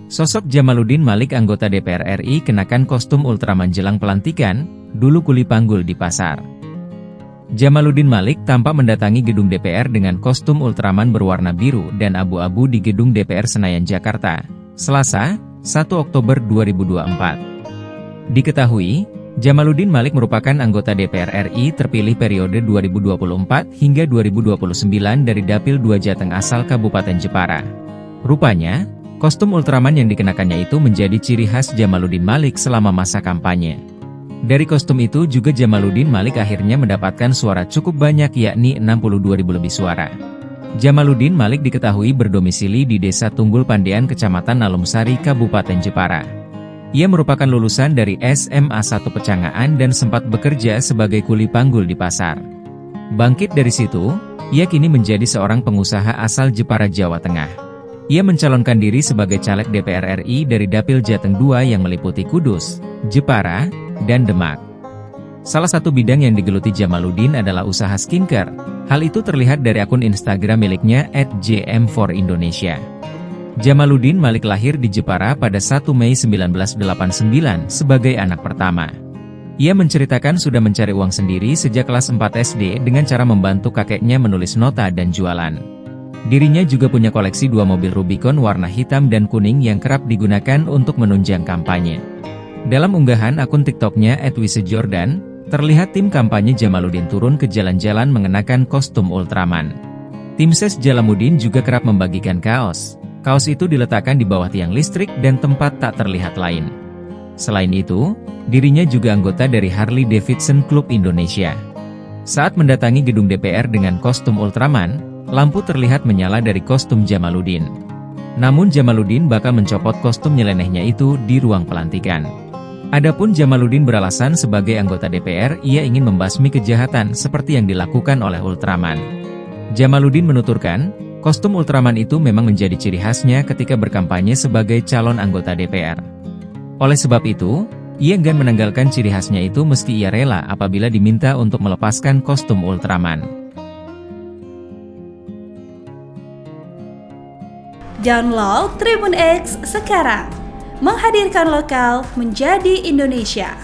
Sosok Djamaluddin Malik anggota DPR RI kenakan kostum Ultraman jelang pelantikan, dulu kuli panggul di pasar. Djamaluddin Malik tampak mendatangi gedung DPR dengan kostum Ultraman berwarna biru dan abu-abu di gedung DPR Senayan Jakarta, Selasa, 1 Oktober 2024. Diketahui, Djamaluddin Malik merupakan anggota DPR RI terpilih periode 2024 hingga 2029 dari Dapil 2 Jateng asal Kabupaten Jepara. Rupanya, kostum Ultraman yang dikenakannya itu menjadi ciri khas Djamaluddin Malik selama masa kampanye. Dari kostum itu juga Djamaluddin Malik akhirnya mendapatkan suara cukup banyak yakni 62.000 lebih suara. Djamaluddin Malik diketahui berdomisili di Desa Tunggul Pandean Kecamatan Alumsari Kabupaten Jepara. Ia merupakan lulusan dari SMA 1 Pecangaan dan sempat bekerja sebagai kuli panggul di pasar. Bangkit dari situ, ia kini menjadi seorang pengusaha asal Jepara, Jawa Tengah. Ia mencalonkan diri sebagai caleg DPR RI dari Dapil Jateng 2 yang meliputi Kudus, Jepara, dan Demak. Salah satu bidang yang digeluti Djamaluddin adalah usaha skincare. Hal itu terlihat dari akun Instagram miliknya @jm4indonesia. Djamaluddin Malik lahir di Jepara pada 1 Mei 1989 sebagai anak pertama. Ia menceritakan sudah mencari uang sendiri sejak kelas 4 SD dengan cara membantu kakeknya menulis nota dan jualan. Dirinya juga punya koleksi 2 mobil Rubicon warna hitam dan kuning yang kerap digunakan untuk menunjang kampanye. Dalam unggahan akun TikToknya @wisejordan, terlihat tim kampanye Djamaluddin turun ke jalan-jalan mengenakan kostum Ultraman. Tim ses Djamaluddin juga kerap membagikan kaos. Kaos itu diletakkan di bawah tiang listrik dan tempat tak terlihat lain. Selain itu, dirinya juga anggota dari Harley Davidson Club Indonesia. Saat mendatangi gedung DPR dengan kostum Ultraman, lampu terlihat menyala dari kostum Djamaluddin. Namun Djamaluddin bakal mencopot kostum nyelenehnya itu di ruang pelantikan. Adapun Djamaluddin beralasan sebagai anggota DPR, ia ingin membasmi kejahatan seperti yang dilakukan oleh Ultraman. Djamaluddin menuturkan, kostum Ultraman itu memang menjadi ciri khasnya ketika berkampanye sebagai calon anggota DPR. Oleh sebab itu, ia enggan menanggalkan ciri khasnya itu meski ia rela apabila diminta untuk melepaskan kostum Ultraman. Download Tribun X sekarang, menghadirkan lokal menjadi Indonesia.